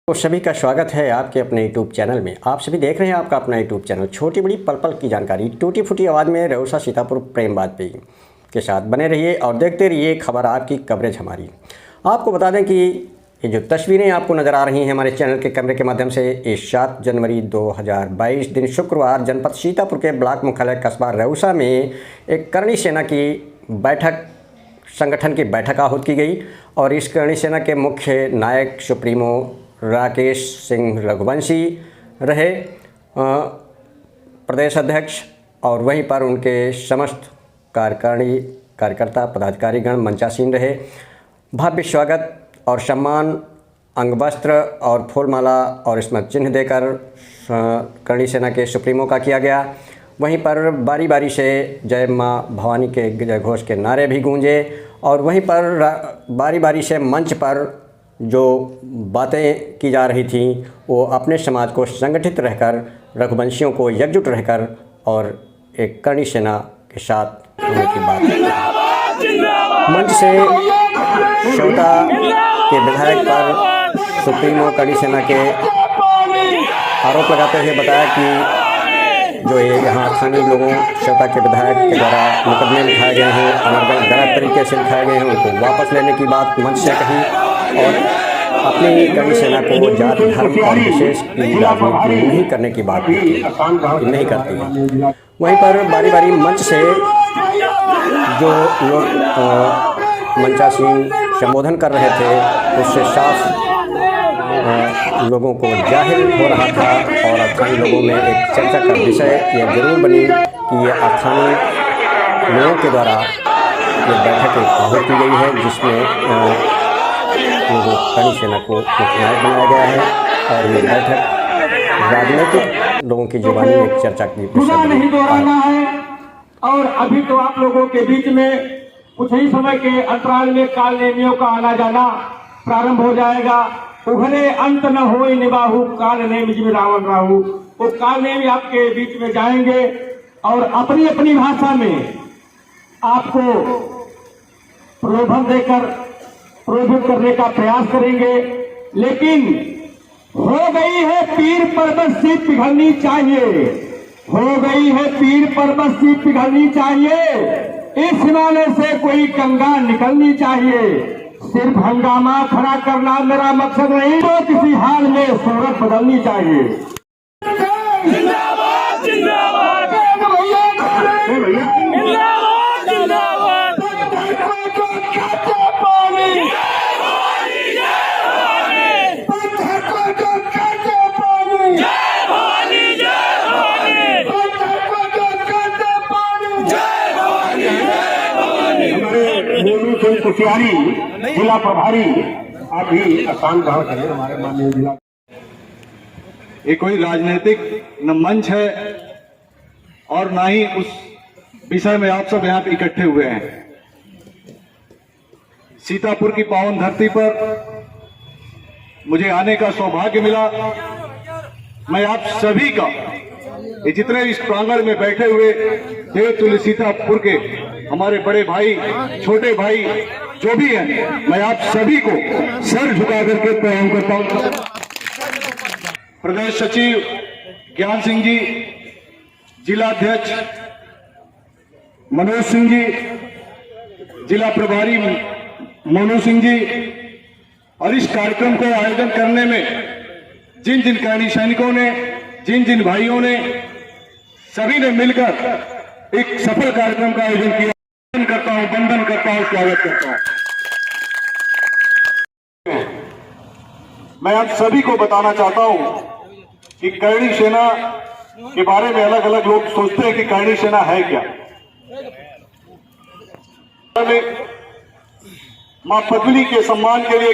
तो सभी का स्वागत है आपके अपने यूट्यूब चैनल में। आप सभी देख रहे हैं आपका अपना यूट्यूब चैनल छोटी बड़ी पल पल की जानकारी टूटी फूटी आवाज़ में रउसा सीतापुर प्रेम वाजपेयी के साथ बने रहिए और देखते रहिए खबर आपकी कवरेज हमारी। आपको बता दें कि ये जो तस्वीरें आपको नज़र आ रही हैं हमारे चैनल के कैमरे के माध्यम से, ये 7 जनवरी 2022 दिन शुक्रवार जनपद सीतापुर के ब्लॉक मुख्यालय कस्बा रउसा में एक करणी सेना की बैठक संगठन की बैठक आहूत की गई और इस करणी सेना के मुख्य नायक सुप्रीमो राकेश सिंह रघुवंशी रहे प्रदेश अध्यक्ष, और वहीं पर उनके समस्त कार्यकारिणी कार्यकर्ता पदाधिकारीगण मंचासीन रहे। भव्य स्वागत और सम्मान अंगवस्त्र और फूलमाला और स्मृति चिन्ह देकर करणी सेना के सुप्रीमो का किया गया। वहीं पर बारी बारी से जय मां भवानी के जय घोष के नारे भी गूंजे और वहीं पर बारी बारी से मंच पर जो बातें की जा रही थीं वो अपने समाज को संगठित रहकर, रघुवंशियों को एकजुट रहकर और एक करणी सेना के साथ होने की बात। मंच से श्रोता के विधायक पर सुप्रीमो करणी सेना के आरोप लगाते हुए बताया कि जो ये यहाँ स्थानीय लोगों श्रोता के विधायक के द्वारा मुकदमे लिखाए गए हैं, गलत तरीके से लिखाए गए हैं, उनको वापस लेने की बात मंच से कही और अपनी करणी सेना को जाति धर्म और विशेष की राजनीति नहीं करने की बात की कि नहीं करती है। वहीं पर बारी बारी मंच से जो लोग मंचासीन संबोधन कर रहे थे उससे साफ लोगों को जाहिर हो रहा था और स्थानीय लोगों में एक चर्चा का विषय यह जरूर बनी कि ये स्थानीय लोगों के द्वारा ये बैठक आहूत की गई है जिसमें करणी सेना को मुख्य बनाया गया है और ये बैठक राजनीतिक लोगों की जुबानी एक चर्चा की विषय नहीं दोहराना है। और अभी तो आप लोगों के बीच में कुछ ही समय के अंतराल में काल नेमियों का आना जाना प्रारंभ हो जाएगा। उघरे अंत न होई निबाहु काल नेम जिम रावण राहु। वो काल नेमी आपके बीच में जाएंगे और अपनी अपनी भाषा में आपको प्रलोभन देकर प्रोहित करने का प्रयास करेंगे। लेकिन हो गई है पीर पर्वत सी पिघलनी चाहिए, हो गई है पीर पर्वत सी पिघलनी चाहिए। इस हिमालय से कोई गंगा निकलनी चाहिए। सिर्फ हंगामा खड़ा करना मेरा मकसद नहीं, तो किसी हाल में सूरत बदलनी चाहिए। जिंदाबाद जिंदाबाद कुशियारी जिला प्रभारी आप भी आसान ग्रहण करें हमारे माननीय जिला। ये कोई राजनीतिक न मंच है और ना ही उस विषय में आप सब यहाँ पे इकट्ठे हुए हैं। सीतापुर की पावन धरती पर मुझे आने का सौभाग्य मिला। मैं आप सभी का, ये जितने इस प्रांगण में बैठे हुए देवतुल्य सीतापुर के हमारे बड़े भाई, छोटे भाई जो भी हैं, मैं आप सभी को सर झुका करके प्रणाम करता हूं। प्रदेश सचिव ज्ञान सिंह जी, जिला अध्यक्ष मनोज सिंह जी, जिला प्रभारी मोनू सिंह जी, और इस कार्यक्रम को आयोजन करने में जिन जिन करणी सैनिकों ने, जिन जिन भाइयों ने, सभी ने मिलकर एक सफल कार्यक्रम का आयोजन किया। करता हूं, वंदन करता हूं, स्वागत करता हूं। मैं आप सभी को बताना चाहता हूं कि करणी सेना के बारे में अलग अलग लोग सोचते हैं कि करणी सेना है क्या। मां पद्मिनी के सम्मान के लिए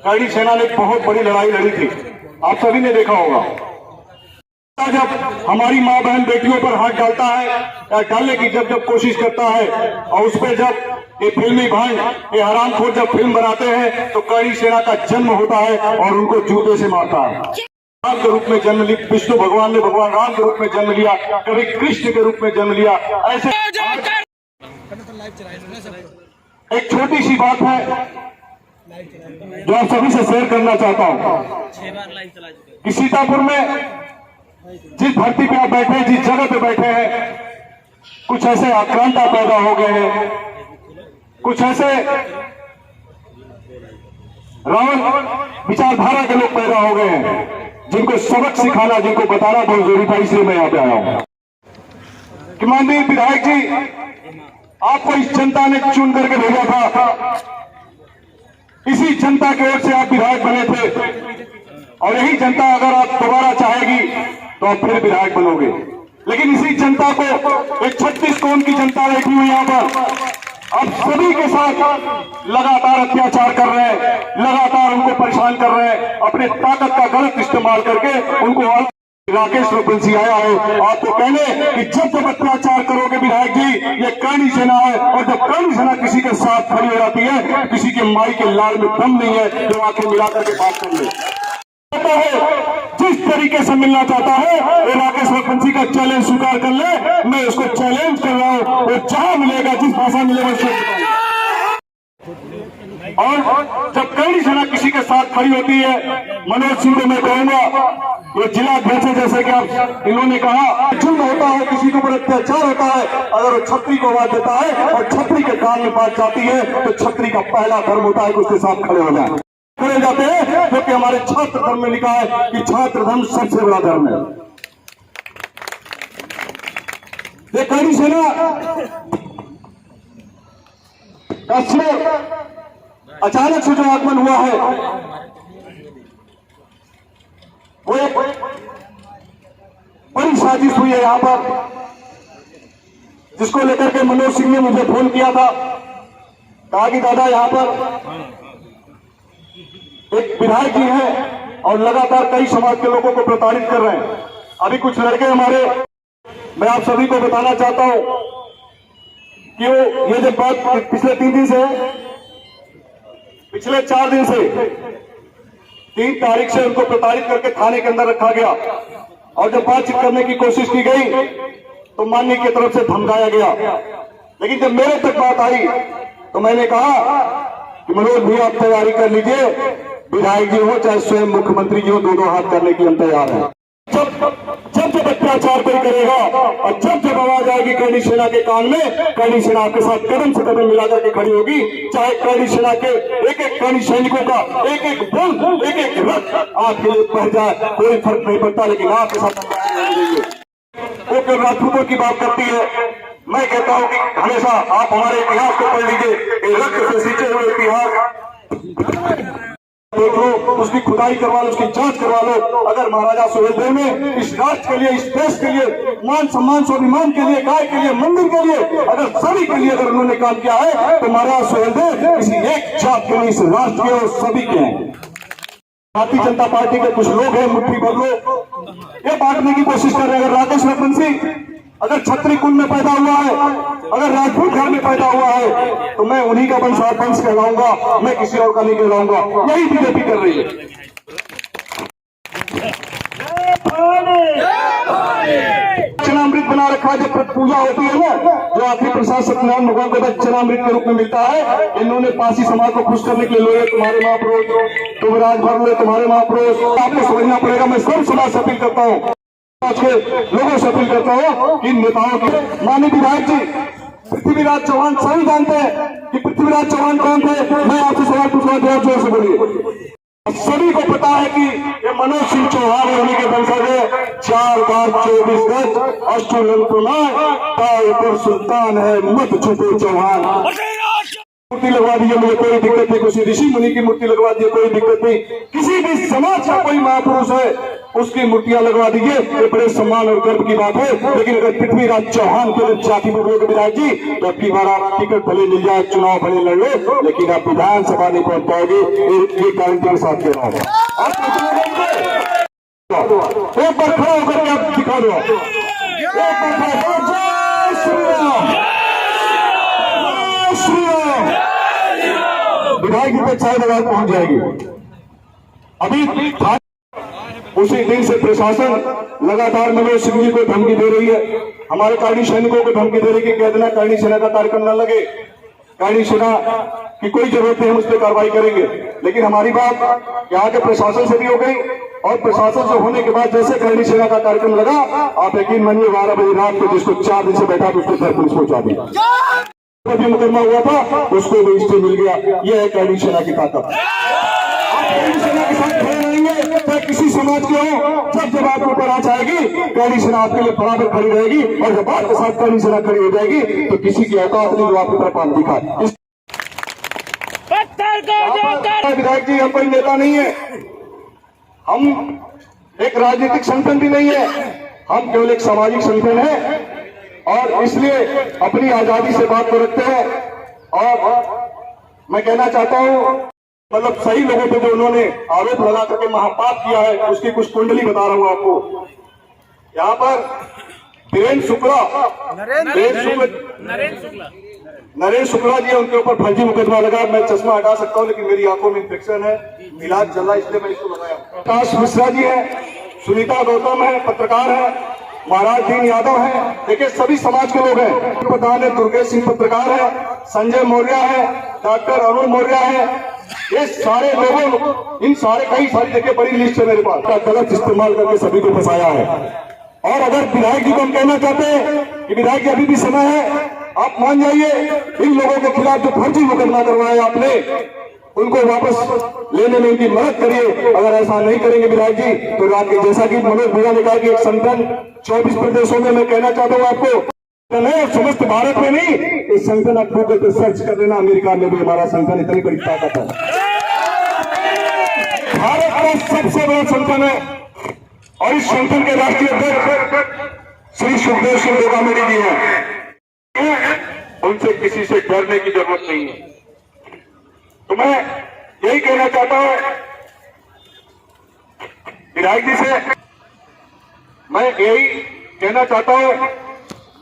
करणी सेना ने बहुत बड़ी लड़ाई लड़ी थी, आप सभी ने देखा होगा। जब हमारी मां बहन बेटियों पर हाथ डालता है या डालने की जब कोशिश करता है और उस पर जब ये फिल्मी भाई, ये हरामखोर जब फिल्म बनाते हैं तो करणी सेना का जन्म होता है और उनको जूते से मारता है। राम के रूप में जन्म लिया विष्णु भगवान ने, भगवान राम के रूप में जन्म लिया, कभी कृष्ण के रूप में जन्म लिया। ऐसे एक छोटी सी बात है जो आप सभी से शेयर करना चाहता हूं कि सीतापुर में जिस धरती पे आप बैठे हैं, जिस जगह पे बैठे हैं, कुछ ऐसे आक्रांता पैदा हो गए हैं, कुछ ऐसे रावण विचारधारा के लोग पैदा हो गए हैं जिनको सबक सिखाना, जिनको बताना बहुत जरूरी था। इसलिए मैं यहाँ पे आया हूं कि माननीय विधायक जी, आपको इस जनता ने चुन करके भेजा था, इसी जनता की ओर से आप विधायक बने थे, और यही जनता अगर आप दोबारा चाहेगी तो आप फिर विधायक बनोगे। लेकिन इसी जनता को, एक 36 कौम की जनता बैठी हुई यहाँ पर, अब सभी के साथ लगातार अत्याचार कर रहे हैं, लगातार उनको परेशान कर रहे हैं, अपने ताकत का गलत इस्तेमाल करके उनको। राकेश रघुवंशी आया है आपको कहने कि जब अत्याचार करोगे विधायक जी, ये करणी सेना है, और जब करणी सेना किसी के साथ खड़ी हो जाती है, किसी के माई के लाल में दम नहीं है जो आके मिलाकर के बात कर ले। जिस तरीके से मिलना चाहता है, ये राकेश रघुवंशी का चैलेंज स्वीकार कर ले। मैं उसको चैलेंज कर रहा हूं, वो जहां मिलेगा, जिस भाषा मिलेगा उसको। और जब करणी सेना किसी के साथ खड़ी होती है, मनोज सिंह को मैं कहूंगा, ये जिला अध्यक्ष जैसे कि आप इन्होंने कहा, जुल्म होता है, किसी के ऊपर अत्याचार होता है, अगर वो छतरी को आवाज देता है और छतरी के कान में बात जाती है, तो छतरी का पहला धर्म होता है कि उसके साथ खड़े हो जाए, खड़े जाते हैं, क्योंकि हमारे छात्र धर्म में लिखा है कि छात्र धर्म सबसे बड़ा धर्म है। ये करणी सेना अचानक से जो आगमन हुआ है, वो एक बड़ी साजिश हुई है यहां पर, जिसको लेकर के मनोज सिंह ने मुझे फोन किया था, कहा कि दादा यहां पर एक विधायक जी हैं और लगातार कई समाज के लोगों को प्रताड़ित कर रहे हैं। अभी कुछ लड़के हमारे, मैं आप सभी को बताना चाहता हूं कि वो ये जब बात पिछले 3 दिन से है, पिछले 4 दिन से 3 तारीख से उनको प्रताड़ित करके थाने के अंदर रखा गया, और जब बातचीत करने की कोशिश की गई तो माननीय की तरफ से धमकाया गया। लेकिन जब मेरे तक बात आई तो मैंने कहा कि मनोज भैया आप तैयारी कर लीजिए, विधायक जी हो चाहे स्वयं मुख्यमंत्री जी हो, दोनों हाथ करने के लिए हम तैयार हैं। जब अत्याचार कोई करेगा और जब आवाज आएगी करणी सेना के कान में, करणी सेना आपके साथ कदम से कदम मिलाकर के खड़ी होगी। चाहे करणी सेना के एक एक करणी सैनिकों का एक एक बल, एक एक रथ आपके लिए बढ़ जाए, कोई फर्क नहीं पड़ता, लेकिन आपके साथ वो केवल राजपूतों की बात करती है। मैं कहता हूं कि हमेशा आप हमारे इतिहास को पढ़ लीजिए, रक्त से सींचे हुए इतिहास देख लो, उसकी खुदाई करवा लो, उसकी जांच करवा लो। अगर महाराजा सुहेलदेव ने इस राष्ट्र के लिए, इस देश के लिए, मान सम्मान स्वाभिमान के लिए, गाय के लिए, मंदिर के लिए, अगर सभी के लिए अगर उन्होंने काम किया है, तो महाराजा सुहेलदेव किसी एक जात के नहीं, इस राष्ट्र के और सभी के हैं। भारतीय जनता पार्टी के कुछ लोग हैं, मुट्ठी भर लोग ये बांटने की कोशिश कर रहे हैं। अगर राकेश रघुवंशी अगर छत्री कुंड में पैदा हुआ है, अगर राजपूत घर में पैदा हुआ है, तो मैं उन्हीं का वंश कहलाऊंगा, मैं किसी और का नहीं कहलाऊंगा। यही बीजेपी कर रही है। चरणामृत बना रखा, जब पूजा होती है ना, जो आखिरी प्रसाद सत्यनारायण भगवान को चरणामृत के रूप में मिलता है, इन्होंने पासी समाज को खुश करने के लिए लोग तुम्हारे महापुरुष, तुम राजभर में तुम्हारे महापुरुष, आपको समझना पड़ेगा। मैं सब समाज से अपील करता हूँ, आज के लोगों से अपील करता हूँ कि नेताओं के, माननीय विधायक जी पृथ्वीराज चौहान सभी जानते हैं कि पृथ्वीराज चौहान कौन थे। मैं आपसे सवाल पूछना, जवाब जोर से बोलिए। सभी को पता है कि ये मनोज सिंह चौहान होने के वंशज है। 4 बार 24 गज अष्टुलंकुनाय सुल्तान है, मत छुपो चौहान। मूर्ति लगवा दीजिए, मुझे कोई दिक्कत नहीं, किसी ऋषि मुनि की मूर्ति लगवा दीजिए, कोई दिक्कत नहीं। किसी भी समाज का कोई महापुरुष है उसकी मूर्तियां लगवा दीजिए, ये बड़े सम्मान और गर्व की बात है। लेकिन अगर पृथ्वीराज चौहान के जाति में बोलोगे विधायक जी, तो अब की बार आप टिकट भले मिल जाए, चुनाव भले लड़ लो, लेकिन आप विधानसभा नहीं पहुंच पाओगे। ये गारंटी के साथ कह रहा हूँ। एक बार खड़ा होकर के आप दिखा दो, एक बार खड़ा, जय श्री राम, जय श्री राम। विधायक जी तक शायद आवाज पहुंच जाएगी। अभी उसी दिन से प्रशासन लगातार मनोज सिंह जी को धमकी दे रही है, हमारे करणी सैनिकों को धमकी दे रही है कि कह देना करणी सेना का कार्यक्रम न लगे, करणी सेना की कोई जरूरत नहीं, हम उस पर कार्रवाई करेंगे। लेकिन हमारी बात यहाँ के प्रशासन से भी हो गई, और प्रशासन से होने के बाद जैसे करणी सेना का कार्यक्रम लगा, आप यकीन मानिए 12 बजे रात को जिसको 4 दिन से बैठा था उसको घर पुलिस पहुंचा दी। भी मुकदमा हुआ था उसको भी स्टे मिल गया। यह है करणी सेना की ताकत। आप करणी सेना के साथ खड़े रहेंगे, चाहे किसी समाज के हो, जब आपके ऊपर आंच आएगी करणी सेना आपके लिए बराबर खड़ी रहेगी, और जब आपके साथ करणी सेना खड़ी हो जाएगी तो किसी की औकात नहीं जो आपकी तरफ हाथ दिखाए। विधायक जी, हम कोई नेता नहीं है, हम एक राजनीतिक संगठन भी नहीं है, हम केवल एक सामाजिक संगठन है, और इसलिए अपनी आजादी से बात को रखते हैं। और मैं कहना चाहता हूं, मतलब सही लोगों पे जो उन्होंने आरोप लगा करके महापाप किया है, उसकी कुछ कुंडली बता रहा हूं आपको। यहाँ पर नरेंद्र शुक्ला जी, उनके ऊपर फर्जी मुकदमा लगा। मैं चश्मा हटा सकता हूं लेकिन मेरी आंखों में इंफेक्शन है, इलाज चल रहा है, इसलिए मैं इसको लगाया। प्रकाश मिश्रा जी है, सुनीता गौतम है, पत्रकार है, महाराज दीन यादव है, देखिए सभी समाज के लोग हैं। प्रधान है दुर्गेश सिंह पत्रकार है, संजय मौर्य है, डॉक्टर अरुण मौर्य है, ये सारे लोगों, इन सारे कई सारी देखिए बड़ी लिस्ट है मेरे पास, गलत इस्तेमाल करके सभी को फंसाया है। और अगर विधायक जी को हम कहना चाहते हैं कि विधायक जी अभी भी समय है, आप मान जाइए, इन लोगों के खिलाफ जो फर्जी मुकदमा करवाया आपने, उनको वापस लेने में इनकी मदद करिए। अगर ऐसा नहीं करेंगे विधायक जी तो रात के, जैसा कि मनोज भैया ने कहा कि एक संगठन 24 प्रदेशों में, मैं कहना चाहता हूँ आपको, समस्त भारत में नहीं, इस संगठन आप गूगल पे सर्च कर लेना, अमेरिका में भी हमारा संगठन इतनी बड़ी ताकत है। भारत का सबसे बड़ा संगठन है, और इस संगठन के राष्ट्रीय अध्यक्ष श्री सुखदेव सिंह डोगामेरी जी हैं। उनसे किसी से डरने की जरूरत नहीं है। तो मैं यही कहना चाहता हूं विधायक जी से, मैं यही कहना चाहता हूं,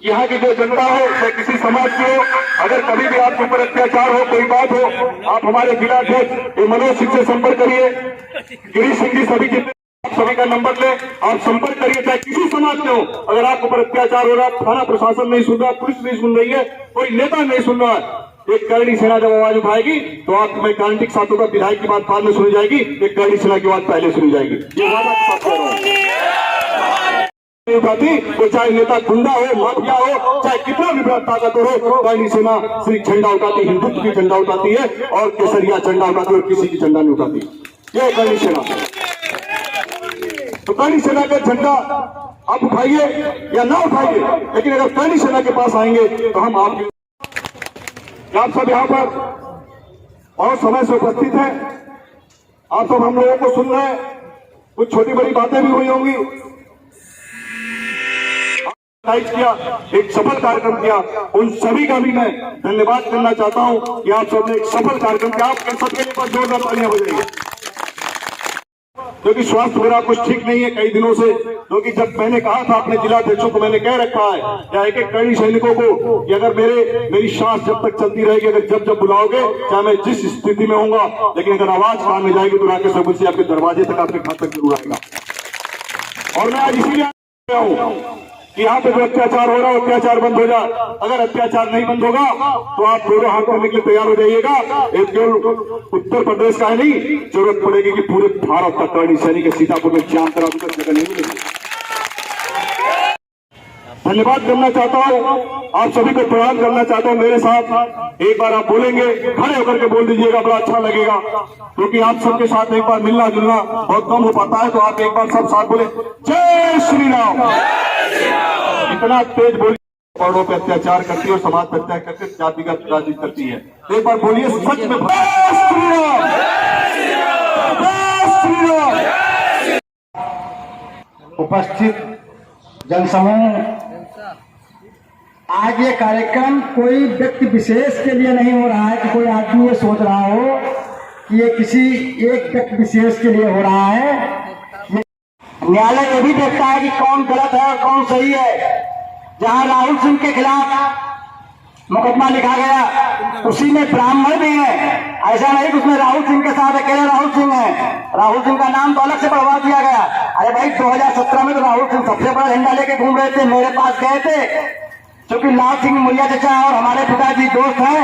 यहाँ की जो जनता है, चाहे किसी समाज की हो, अगर कभी भी आपके ऊपर अत्याचार हो, कोई बात हो, आप हमारे जिला अध्यक्ष मनोज सिंह से संपर्क करिए, गिरीश सिंह जी, सभी जितने सभी का नंबर ले, आप संपर्क करिए, चाहे किसी समाज के हो। अगर आपके ऊपर अत्याचार हो रहा, थाना प्रशासन नहीं सुन रहा, पुलिस नहीं सुन रही है, कोई नेता नहीं सुन रहा है, एक करणी सेना जब आवाज उठाएगी तो आप, मैं गारंटी के साथ होगा, विधायक की बात बाद में सुनी जाएगी, एक करणी सेना की बात पहले सुनी जाएगी। ये वादा के साथ कह रहा हूं। उठाती तो चाहे नेता गुंडा हो, माफिया हो, चाहे कितना भी ताकतवर हो, करणी सेना सिर्फ झंडा उठाती, हिंदुत्व की झंडा उठाती है, और केसरिया झंडा उठाती है, और किसी की झंडा नहीं उठाती। ये करणी सेना। तो करणी सेना का झंडा आप उठाइए या ना उठाइए, लेकिन अगर करणी सेना के पास आएंगे तो हम आप सब यहाँ पर बहुत समय से उपस्थित हैं, आप सब हम लोगों को सुन रहे हैं, कुछ छोटी बड़ी बातें भी हुई होंगी, किया, एक सफल कार्यक्रम किया, उन सभी का भी मैं धन्यवाद करना चाहता हूं कि आप सबने एक सफल कार्यक्रम किया। आप सबके लिए पर जोरदार तालियां बजाइए, क्योंकि स्वास्थ्य मेरा कुछ ठीक नहीं है कई दिनों से। क्योंकि जब मैंने कहा था अपने जिलाध्यक्षों को, मैंने कह रखा है या एक एक करणी सैनिकों को कि अगर मेरी सांस जब तक चलती रहेगी, अगर जब बुलाओगे, चाहे मैं जिस स्थिति में होऊंगा, लेकिन अगर आवाज कान में जाएगी तो राकेश सब से आपके दरवाजे तक, आपके घर तक जरूर आएगा। और मैं आज इसीलिए आया हूं कि यहाँ पे जो अत्याचार हो रहा है, अत्याचार बंद हो जाए। अगर अत्याचार नहीं बंद होगा तो आप दोनों हाथ करने के लिए तैयार हो जाइएगा। एक केवल उत्तर प्रदेश का है नहीं, जरूरत पड़ेगी कि पूरे भारत का करणी सैनिक सीतापुर में जान करा जगह नहीं मिलेगी। धन्यवाद करना चाहता हूँ, आप सभी को प्रणाम करना चाहता हूँ। मेरे साथ एक बार आप बोलेंगे, खड़े होकर के बोल दीजिएगा, बड़ा अच्छा लगेगा, क्योंकि आप सबके साथ एक बार मिलना जुलना बहुत कम हो पाता है। तो आप एक बार सब साथ बोले, जय श्री राम। इतना तेज बोलिए, पौड़ों पे अत्याचार करती है और समाज पर अत्याचार करके जातिगत राजनीति करती है। एक बार बोलिए सच में, जय श्री राम, जय श्री राम। उपस्थित जनसमूह, आज ये कार्यक्रम कोई व्यक्ति विशेष के लिए नहीं हो रहा है कि कोई आदमी ये सोच रहा हो कि ये किसी एक व्यक्ति विशेष के लिए हो रहा है। न्यायालय ये भी देखता है कि कौन गलत है और कौन सही है। जहां राहुल सिंह के खिलाफ मुकदमा लिखा गया, उसी में ब्राह्मण भी है। ऐसा नहीं कि उसमें राहुल सिंह के साथ अकेले राहुल सिंह है, राहुल सिंह का नाम तो अलग से बढ़वा दिया गया। अरे भाई 2017 में तो राहुल सिंह सबसे बड़ा झंडा लेके घूम रहे थे, मेरे पास गए थे, क्योंकि लाल सिंह मुलिया चचा और हमारे पिताजी दोस्त हैं।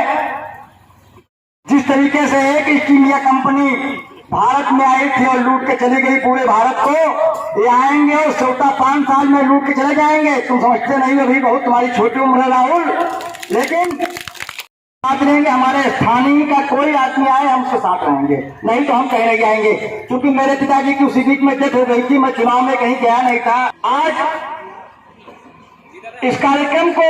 जिस तरीके से एक ईस्ट इंडिया कंपनी भारत में आई थी और लूट के चली गई पूरे भारत को, ये आएंगे और 5 साल में लूट के चले जाएंगे। तुम समझते नहीं, अभी बहुत तुम्हारी छोटी उम्र है राहुल, लेकिन साथ रहेंगे। हमारे स्थानीय का कोई आदमी आए हम उसके साथ रहेंगे, नहीं तो हम कहीं नहीं जाएंगे। क्योंकि मेरे पिताजी की उसी बीच में डेथ हो गई थी, मैं चुनाव में कहीं गया नहीं था। आज इस कार्यक्रम को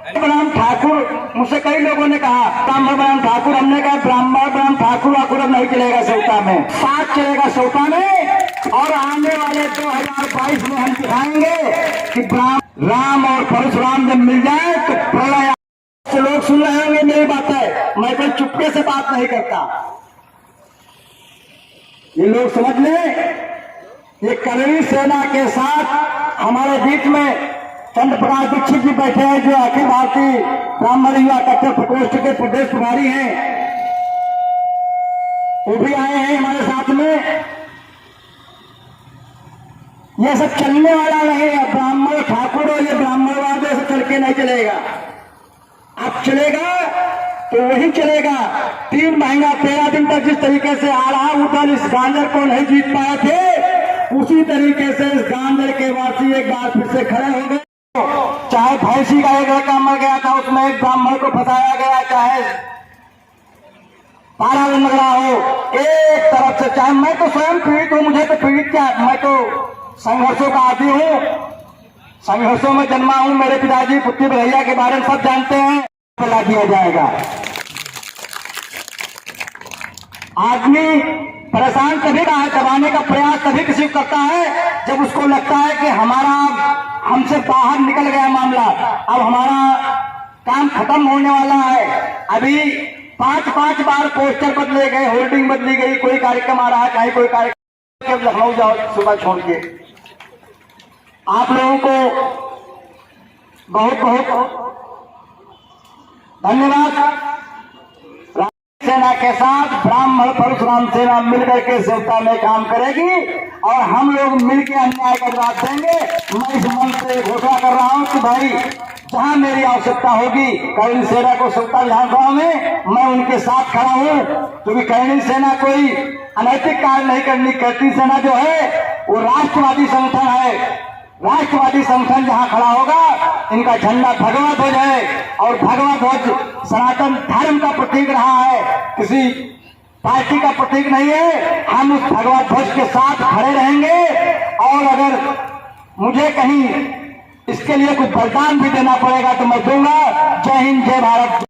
ब्राह्मण ठाकुर, मुझसे कई लोगों ने कहा ब्राह्मण ठाकुर, हमने कहा ब्राह्मण ठाकुर वाकुर अब नहीं चलेगा सौता में, साथ चलेगा सौता में। और आने वाले 2022 में हम दिखाएंगे कि राम और परशुराम जब मिल जाए तो प्रलय। लोग सुन रहे होंगे मेरी बात है, मैं कोई चुपके से बात नहीं करता, ये लोग समझ लें। ये करणी सेना के साथ हमारे बीच में चंद्र प्रकाश दीक्षित जी बैठे हैं, जो अखिल भारतीय ब्राह्मण युवा कट्टर प्रकोष्ठ के प्रदेश प्रभारी हैं, वो भी आए हैं हमारे साथ में। ये सब चलने वाला नहीं है, ब्राह्मण ठाकुर और ये ब्राह्मणवाद ऐसे चल के नहीं चलेगा। अब चलेगा तो वही चलेगा। 3 महीना 13 दिन तक जिस तरीके से आ रहा उधर इस गांजर को नहीं जीत पाए थे, उसी तरीके से इस गांजर के वासी एक बार फिर से खड़े हो गए। चाहे भैंसी का एक लड़का मर गया था, उसमें एक ब्राह्मण को फंसाया गया, चाहे पारा लग रहा हो एक तरफ से, चाहे मैं तो स्वयं पीड़ित हूं, मुझे तो पीड़ित क्या, मैं तो संघर्षों का आदी हूं, संघर्षों में जन्मा हूं। मेरे पिताजी पुत्री भैया के बारे में सब जानते हैं। फैला दिया जाएगा। आदमी परेशान तभी का है, दबाने का प्रयास तभी किसी को करता है जब उसको लगता है कि हमारा हमसे बाहर निकल गया मामला, अब हमारा काम खत्म होने वाला है। अभी 5 बार पोस्टर बदले गए, होर्डिंग बदली गई, कोई कार्यक्रम आ रहा है, कहीं कोई कार्यक्रम, लखनऊ जाओ सुबह छोड़ के। आप लोगों को बहुत बहुत धन्यवाद। सेना के साथ ब्राह्मण परशुराम सेना मिलकर के सेवता में काम करेगी और हम लोग मिलकर अन्याय का जवाब देंगे। मैं इस मंच से घोषणा कर रहा हूं कि भाई जहां मेरी आवश्यकता होगी करणी सेना को सेवता विधानसभा में मैं उनके साथ खड़ा हूं, क्योंकि करणी सेना कोई अनैतिक कार्य नहीं करनी। करणी सेना जो है वो राष्ट्रवादी संगठन है। राष्ट्रवादी संगठन जहां खड़ा होगा इनका झंडा भगवा ध्वज है, और भगवा ध्वज सनातन धर्म का प्रतीक रहा है, किसी पार्टी का प्रतीक नहीं है। हम उस भगवा ध्वज के साथ खड़े रहेंगे और अगर मुझे कहीं इसके लिए कुछ बलिदान भी देना पड़ेगा तो मैं दूंगा। जय हिंद, जय भारत।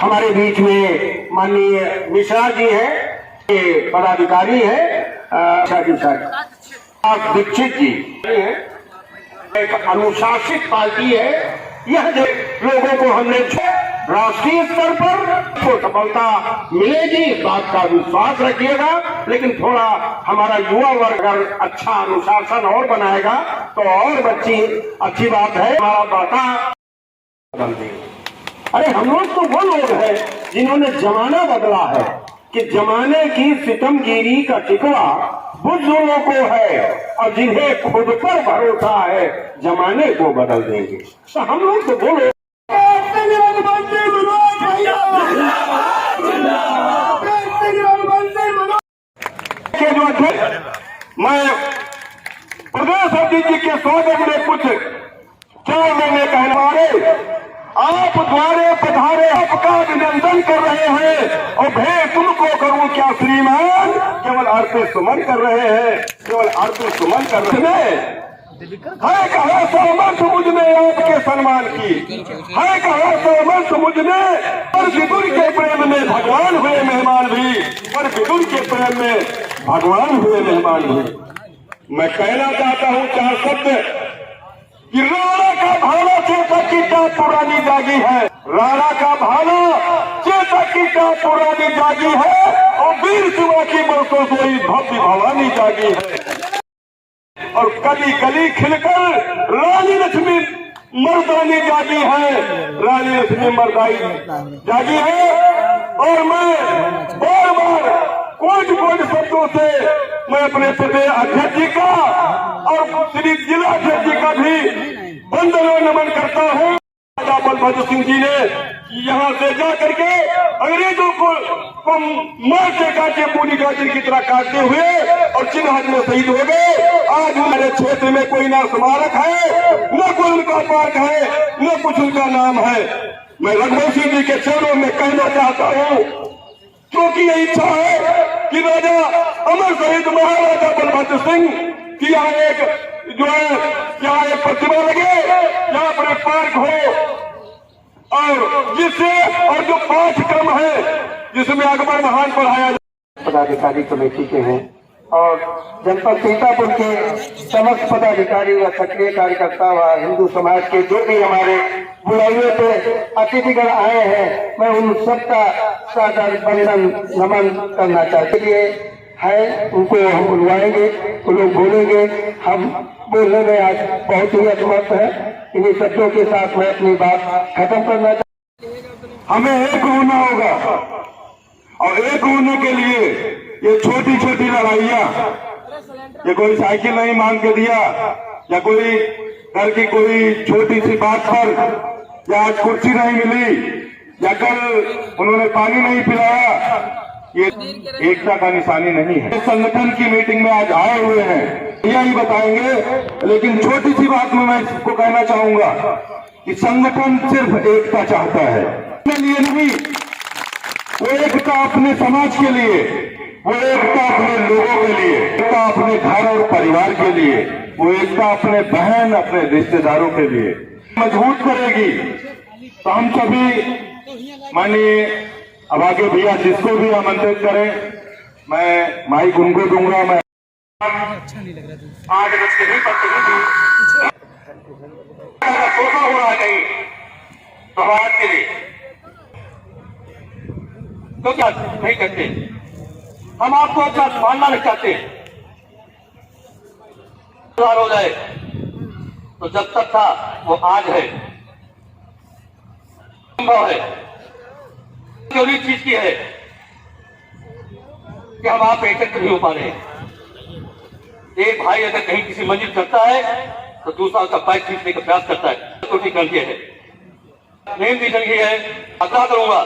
हमारे बीच में माननीय मिश्रा जी हैं, पदाधिकारी हैं, दीक्षित जी एक अनुशासित पार्टी है। यह जो लोगों को हमने राष्ट्रीय स्तर पर तो सफलता मिलेगी, इस बात का विश्वास रखिएगा। लेकिन थोड़ा हमारा युवा वर्ग अगर अच्छा अनुशासन और बनाएगा तो और अच्छी बात है। हमारा बाता बदल देगा। अरे हम लोग तो वो लोग हैं जिन्होंने जमाना बदला है कि जमाने की सितमगीरी का टिकवा बुजुर्गों को है और जिन्हें खुद पर भरोसा है जमाने को बदल देंगे। तो हम लोग तो बोलो जो मैं प्रदेश अध्यक्ष जी के स्वागत में कुछ 4 महीने कहने वाले आप द्वारे पधारे आपका अभिनंदन कर रहे हैं और भेंट तुमको करूं क्या श्रीमान, केवल अर्पित सुमन कर रहे हैं, केवल अर्पित सुमन कर रहे हैं। है कहा सहमत मुझ में आपके सम्मान की, है कहा सहमत मुझ में, पर विदुर के प्रेम में भगवान हुए मेहमान भी, पर विदुर के प्रेम में भगवान हुए मेहमान भी। मैं कहना चाहता हूं 4 शब्द कि राणा का भाला चेतक की टाप पुरानी जागी है, राणा का भाला चेतक की टाप पुरानी जागी है और वीर शिवा की बरसों से भव्य भवानी जागी है। और कली कली खिलकर रानी लक्ष्मी मर्दानी जागी है, रानी लक्ष्मी मर्दाई जागी है। और मैं बार कोट शब्दों से मैं अपने प्रदेश अध्यक्ष जी का और श्री जिला अध्यक्ष जी का भी वंदन और नमन करता हूँ। राजा बलभद्र सिंह जी ने यहाँ से जा करके अंग्रेजों को मार से काटे पूरी गाजर की तरह काटते हुए और चिन्हट में शहीद हो गए। आज हमारे क्षेत्र में कोई ना स्मारक है, न कोई उनका पार्क है, न कुछ उनका नाम है। मैं रघुवंशी जी के चरणों में कहना चाहता हूँ, क्योंकि ये इच्छा है कि राजा अमर शहीद महाराजा बलभद्र सिंह की यहाँ एक जो है यहाँ एक प्रतिमा लगे, यहाँ पर एक पार्क हो और जिससे और जो पाठ्यक्रम है जिसमें अकबर महान पढ़ाया जाए। पदाधिकारी कमेटी के हैं और जनपद सीतापुर के समस्त पदाधिकारी व सक्रिय कार्यकर्ता व हिंदू समाज के जो भी हमारे बुलाइयों पे अतिथिगण आए हैं, मैं उन सबका सादर वंदन नमन करना चाहते लिए है। उनको हम बुलवाएंगे, वो लोग बोलेंगे। हम बोलने में आज बहुत ही असमर्थ है। इन्हीं शब्दों के साथ मैं अपनी बात खत्म करना चाहता। हमें एक होना होगा और एक होने के लिए ये छोटी छोटी लड़ाइयाँ, ये कोई साइकिल नहीं मांग के दिया या कोई घर की कोई छोटी सी बात पर या आज कुर्सी नहीं मिली या कल उन्होंने पानी नहीं पिलाया, ये एकता का निशानी नहीं है। संगठन की मीटिंग में आज आए हुए हैं, यही बताएंगे। लेकिन छोटी सी बात में मैं इसको कहना चाहूंगा कि संगठन सिर्फ एकता चाहता है, अपने लिए नहीं। वो एकता अपने समाज के लिए, वो एकता अपने लोगों के लिए, एकता अपने घर और परिवार के लिए, वो एकता अपने बहन अपने रिश्तेदारों के लिए मजबूत करेगी। तो हम सभी माननीय अब आगे भैया जिसको भी आमंत्रित करें, मैं माइक उनको दूंगा। मैं 8 बज के नहीं पड़ते सोचा हो रहा कहीं प्रभात के लिए तो क्या नहीं करते। हम आपको अपना मानना नहीं चाहते। हो जाए तो जब तक था वो आज है, संभव है। जरूरी चीज की है कि हम आप एकत्र नहीं हो पा रहे। एक भाई अगर कहीं किसी मंजिल करता है तो दूसरा उसका पैर खींचने का प्रयास करता है, तो ठीक गलती है। मेन रीजन ये है, आग्रह करूंगा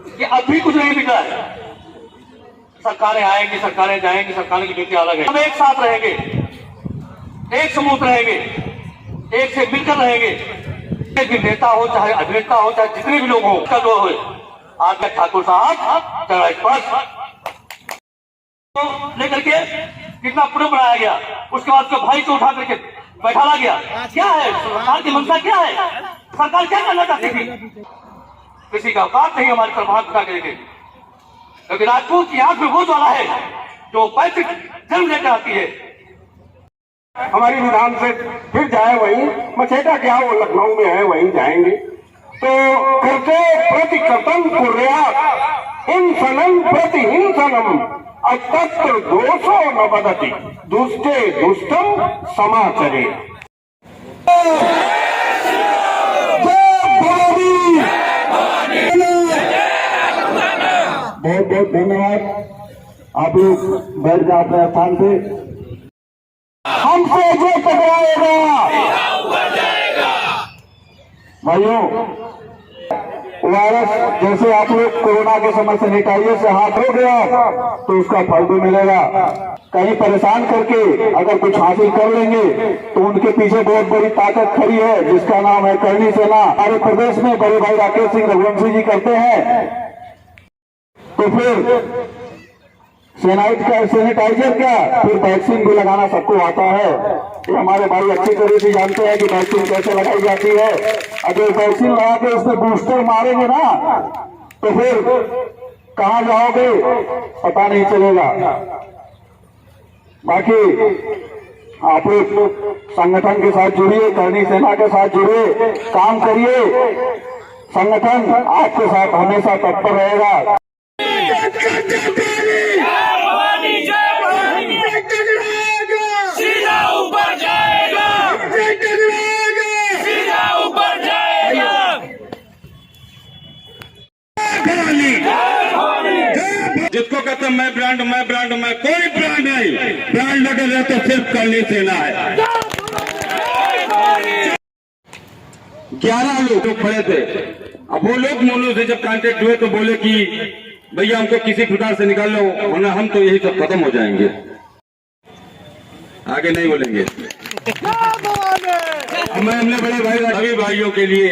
कि अब भी कुछ नहीं बिगड़ा है। सरकारें आएंगी, सरकारें जाएंगी, सरकारों की नीति अलग है। हम एक साथ रहेंगे, एक समूह रहेंगे, एक से मिलकर रहेंगे। एक नेता हो चाहे अभिनेता हो चाहे जितने भी लोग हो, जो हो आज तक ठाकुर साहब चढ़ाई तो लेकर के कितना पुण्य बनाया गया, उसके बाद उसके भाई को उठा करके बैठाला गया। क्या है सरकार की मंशा, क्या है सरकार क्या करना चाहती थी? किसी का औकात नहीं हमारे प्रभाव उठा करके, क्योंकि राजपूत की आंख में वो ज्वाला है जो पैतृक जन्म लेकर आती है। हमारी विधान से फिर जाए वहीं मछेटा क्या वो लखनऊ में है, वहीं जाएंगे। तो करते प्रति कर्तन कुर्या हिंसनम प्रति हिंसनम अतत्र दोषो न बदति दुष्टे दुष्टम समाचरे। बहुत बहुत धन्यवाद। आप लोग बैठ जाओ अपने स्थान पे। हमसे जो टकराएगा भाइयों, वायरस जैसे आप लोग कोरोना के समय सैनिटाइजर से हाथ धो गया तो उसका फल भी मिलेगा। कहीं परेशान करके अगर कुछ हासिल कर लेंगे तो उनके पीछे बहुत बड़ी ताकत खड़ी है जिसका नाम है करनी सेना। हमारे प्रदेश में बड़े भाई राकेश सिंह रघुवंशी जी करते हैं, तो फिर सैनिटाइजर क्या, फिर वैक्सीन भी लगाना सबको आता है। ये हमारे भाई अच्छी तरह से जानते हैं कि वैक्सीन कैसे लगाई जाती है। अगर वैक्सीन लगा के उसमें बूस्टर मारेंगे ना तो फिर कहाँ जाओगे पता नहीं चलेगा। बाकी आप लोग संगठन के साथ जुड़िए, करनी सेना के साथ जुड़िए, काम करिए। संगठन आपके साथ हमेशा तत्पर रहेगा। सीधा ऊपर जाएगा, सीधा ऊपर जाएगा। जिसको कहते हैं मैं ब्रांड, मैं ब्रांड, मैं कोई ब्रांड नहीं। ब्रांड अगर है तो सिर्फ करनी सेना है। 11 लोग खड़े थे, अब वो लोग मोनू से जब कांटेक्ट हुए तो बोले कि भैया हमको किसी प्रकार से निकाल लो, वरना हम तो यही सब खत्म हो जाएंगे, आगे नहीं बोलेंगे। अब मैं अपने बड़े भाई सभी भाइयों के लिए